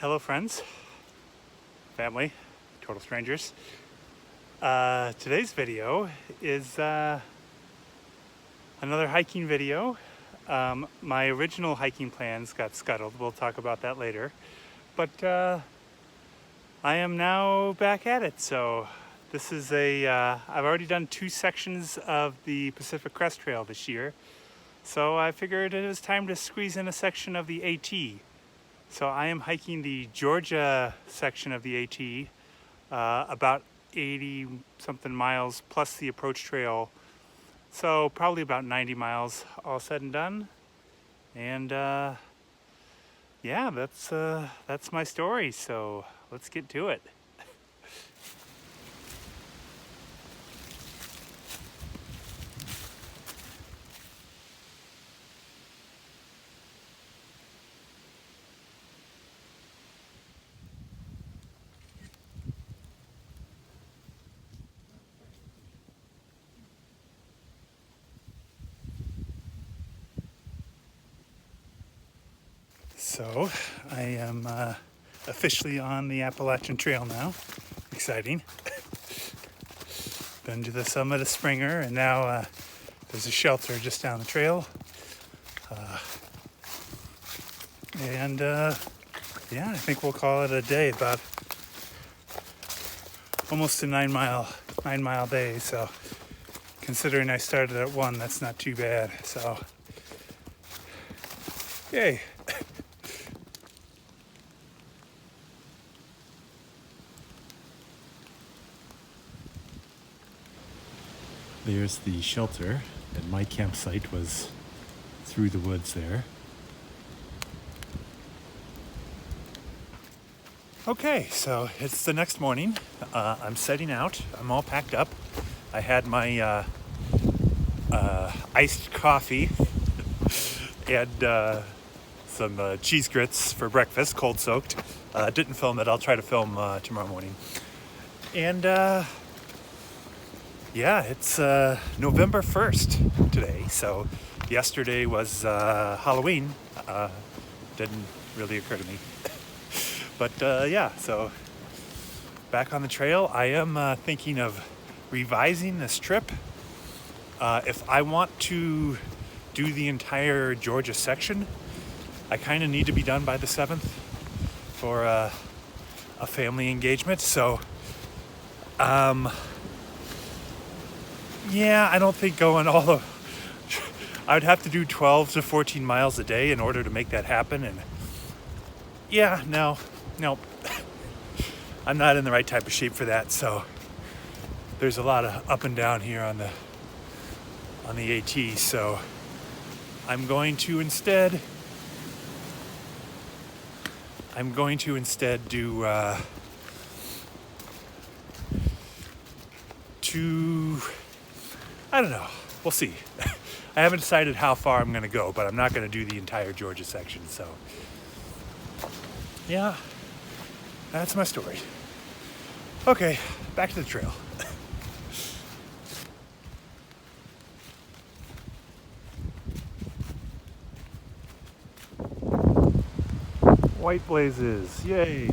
Hello friends, family, total strangers. Today's video is another hiking video. My original hiking plans got scuttled. We'll talk about that later. But I am now back at it. So this is I've already done 2 sections of the Pacific Crest Trail this year. So I figured it was time to squeeze in a section of the AT. So I am hiking the Georgia section of the AT, about 80 something miles plus the approach trail. So probably about 90 miles all said and done. And yeah, that's my story. So let's get to it. So I am officially on the Appalachian Trail now. Exciting. Been to the summit of Springer, and now there's a shelter just down the trail. Yeah, I think we'll call it a day. About almost a 9 mile day. So considering I started at 1, that's not too bad. So yay. There's the shelter, and my campsite was through the woods there. Okay, so it's the next morning. I'm setting out. I'm all packed up. I had my iced coffee and some cheese grits for breakfast, cold soaked. Didn't film it. I'll try to film tomorrow morning. And yeah, it's November 1st today, so yesterday was Halloween. Didn't really occur to me. But yeah, so back on the trail. I am thinking of revising this trip. If I want to do the entire Georgia section, I kind of need to be done by the 7th for a family engagement. So yeah, I don't think going all the... I would have to do 12 to 14 miles a day in order to make that happen. And yeah, no. I'm not in the right type of shape for that. So there's a lot of up and down here on the AT. So I'm going to instead do I don't know. We'll see. I haven't decided how far I'm going to go, but I'm not going to do the entire Georgia section. So, yeah, that's my story. Okay, back to the trail. White blazes, yay!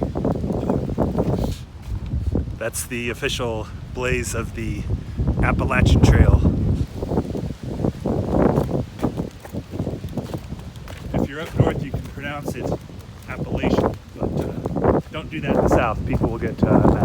That's the official blaze of the Appalachian Trail. If you're up north, you can pronounce it Appalachian, but don't do that in the south. People will get mad.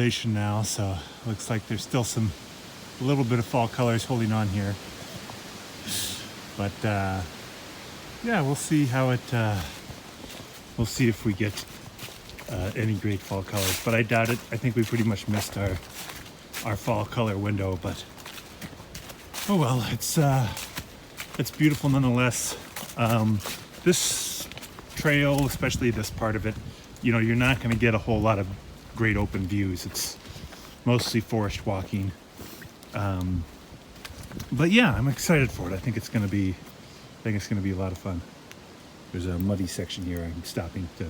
elevation now, so looks like there's still a little bit of fall colors holding on here. But yeah, we'll see how it, we'll see if we get any great fall colors, but I doubt it. I think we pretty much missed our fall color window, but oh well, it's beautiful nonetheless. This trail, especially this part of it, you know, you're not going to get a whole lot of great open views. It's mostly forest walking. But yeah, I'm excited for it. I think it's going to be a lot of fun. There's a muddy section here. I'm stopping to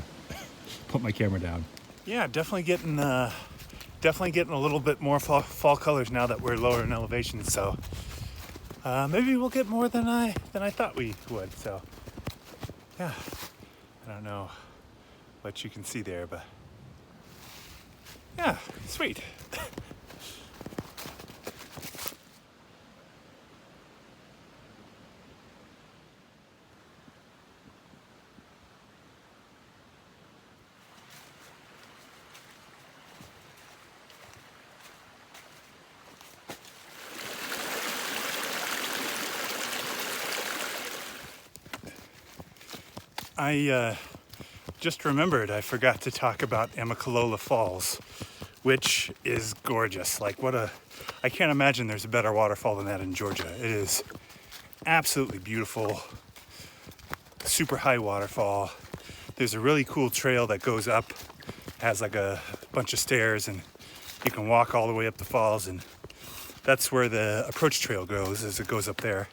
put my camera down. Yeah, definitely getting a little bit more fall colors now that we're lower in elevation. So maybe we'll get more than I thought we would. So yeah, I don't know what you can see there, but yeah, sweet. I just remembered I forgot to talk about Amicalola Falls, which is gorgeous. Like I can't imagine there's a better waterfall than that in Georgia. It is absolutely beautiful, super high waterfall. There's a really cool trail that goes up, has like a bunch of stairs, and you can walk all the way up the falls, and that's where the approach trail goes, as it goes up there.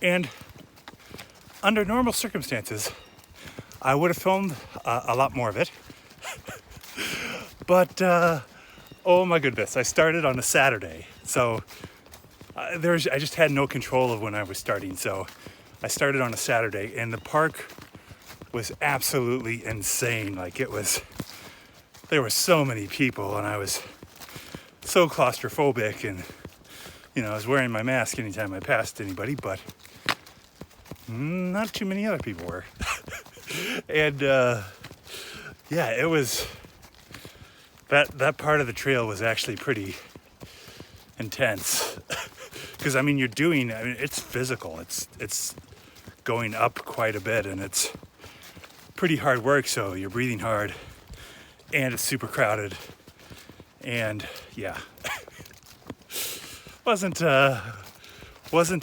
And under normal circumstances, I would have filmed a lot more of it. But, oh my goodness, I started on a Saturday. So I just had no control of when I was starting. So I started on a Saturday, and the park was absolutely insane. Like there were so many people, and I was so claustrophobic, and, you know, I was wearing my mask anytime I passed anybody, but not too many other people were. And yeah, it was that part of the trail was actually pretty intense. Because I mean, it's physical. It's going up quite a bit, and it's pretty hard work. So you're breathing hard, and it's super crowded, and yeah, wasn't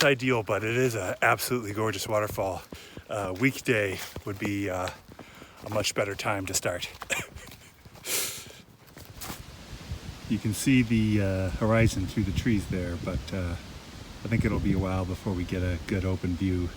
ideal, but it is an absolutely gorgeous waterfall. Weekday would be a much better time to start. You can see the horizon through the trees there, but I think it'll be a while before we get a good open view.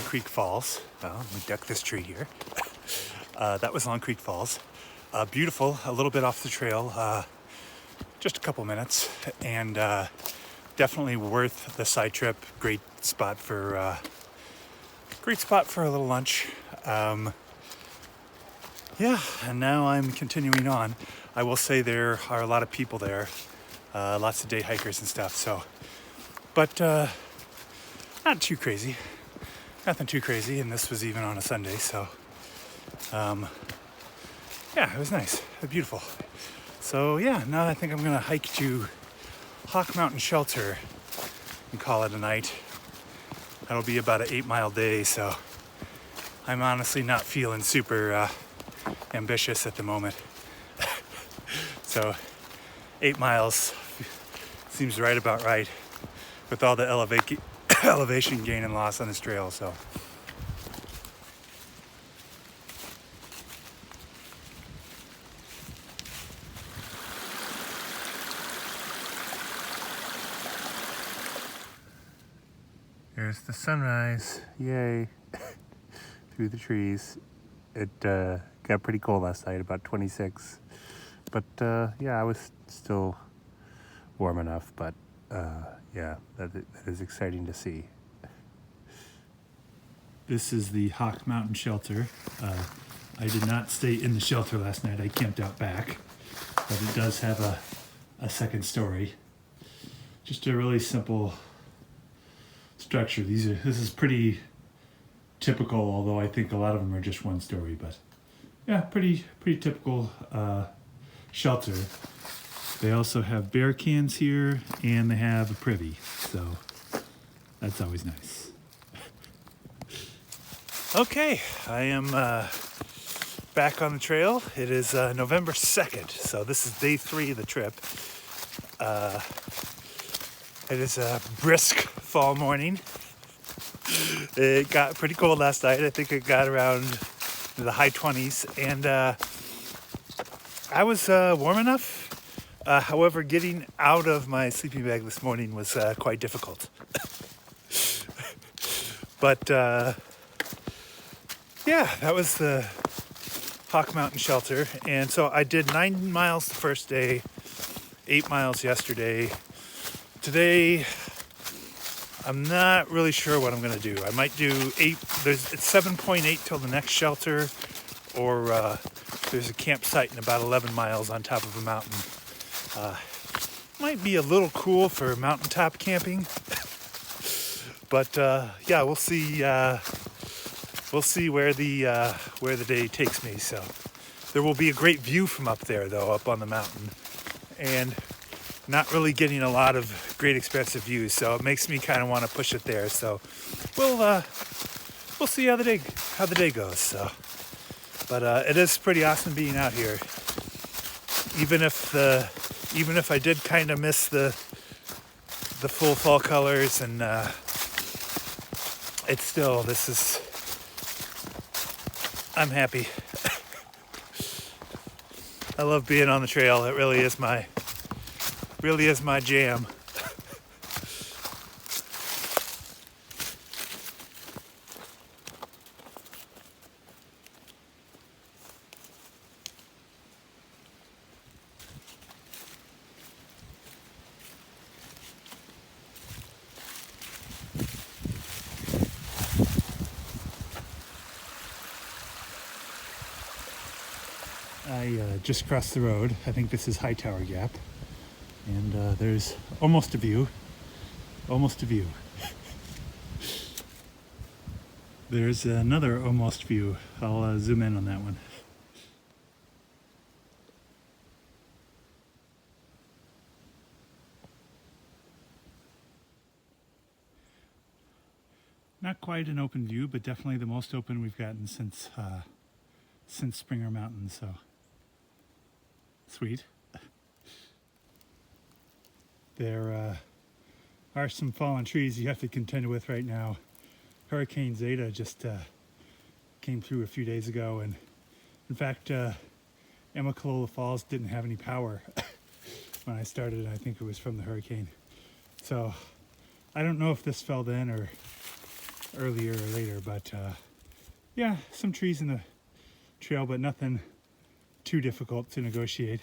Creek Falls. Let me duck this tree here. That was Long Creek Falls. Beautiful, a little bit off the trail, just a couple minutes, and definitely worth the side trip. Great spot for a little lunch. Yeah, and now I'm continuing on. I will say there are a lot of people there, lots of day hikers and stuff. So, but not too crazy. Nothing too crazy, and this was even on a Sunday, so yeah, it was nice, beautiful. So yeah, now I think I'm gonna hike to Hawk Mountain Shelter and call it a night. That'll be about an 8-mile day, so I'm honestly not feeling super ambitious at the moment. So 8 miles seems right about right with all the elevation gain and loss on this trail. So there's the sunrise, yay, through the trees. It got pretty cold last night, about 26, but yeah, I was still warm enough, but yeah, that is exciting to see. This is the Hawk Mountain Shelter. I did not stay in the shelter last night, I camped out back, but it does have a second story. Just a really simple structure. This is pretty typical, although I think a lot of them are just one story, but yeah, pretty typical shelter. They also have bear cans here, and they have a privy, so that's always nice. Okay, I am back on the trail. It is November 2nd, so this is day 3 of the trip. It is a brisk fall morning. It got pretty cold last night. I think it got around the high 20s, and I was warm enough. However, getting out of my sleeping bag this morning was quite difficult. But yeah, that was the Hawk Mountain Shelter. And so I did 9 miles the first day, 8 miles yesterday. Today, I'm not really sure what I'm going to do. I might do 8. It's 7.8 till the next shelter, or there's a campsite in about 11 miles on top of a mountain. Might be a little cool for mountaintop camping, but yeah, we'll see. We'll see where the day takes me. So there will be a great view from up there, though, up on the mountain, and not really getting a lot of great expensive views. So it makes me kind of want to push it there. So we'll see how the day goes. So, but it is pretty awesome being out here, even if I did kind of miss the full fall colors, and it's still, I'm happy. I love being on the trail. It really is my jam. I just crossed the road. I think this is Hightower Gap, and there's almost a view. There's another almost view. I'll zoom in on that one. Not quite an open view, but definitely the most open we've gotten since Springer Mountain, so sweet. There are some fallen trees you have to contend with right now. Hurricane Zeta just came through a few days ago, and in fact, Amicalola Falls didn't have any power when I started. I think it was from the hurricane. So I don't know if this fell then or earlier or later, but yeah, some trees in the trail, but nothing too difficult to negotiate.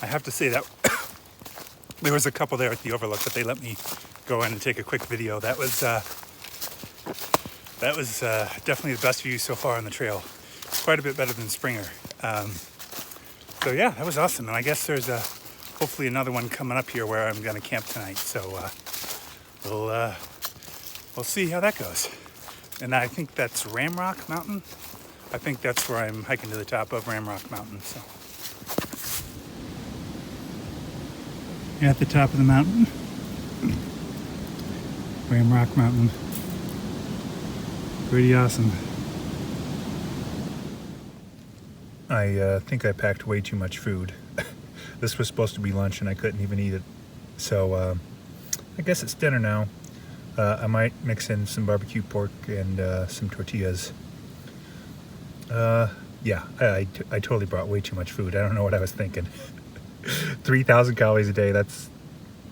I have to say that there was a couple there at the overlook, but they let me go in and take a quick video. That was definitely the best view so far on the trail. Quite a bit better than Springer. So yeah, that was awesome. And I guess there's hopefully another one coming up here where I'm going to camp tonight. So we'll see how that goes. And I think that's Ramrock Mountain. I think that's where I'm hiking to the top of Ramrock Mountain. So at the top of the mountain, Ramrock Mountain. Pretty awesome. I think I packed way too much food. This was supposed to be lunch and I couldn't even eat it. So I guess it's dinner now. I might mix in some barbecue pork and some tortillas. Yeah, I totally brought way too much food. I don't know what I was thinking. 3,000 calories a day, that's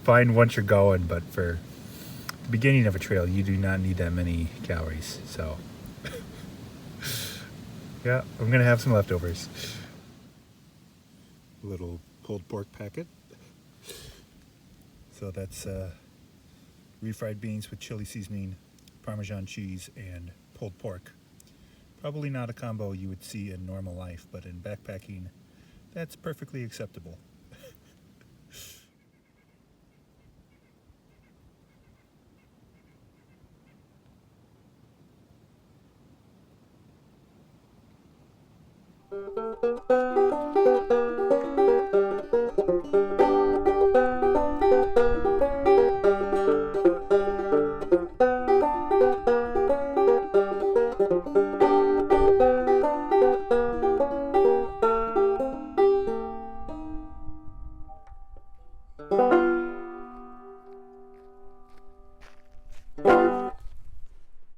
fine once you're going, but for the beginning of a trail, you do not need that many calories. So yeah, I'm gonna have some leftovers. A little pulled pork packet. So that's refried beans with chili seasoning, Parmesan cheese, and pulled pork. Probably not a combo you would see in normal life, but in backpacking, that's perfectly acceptable.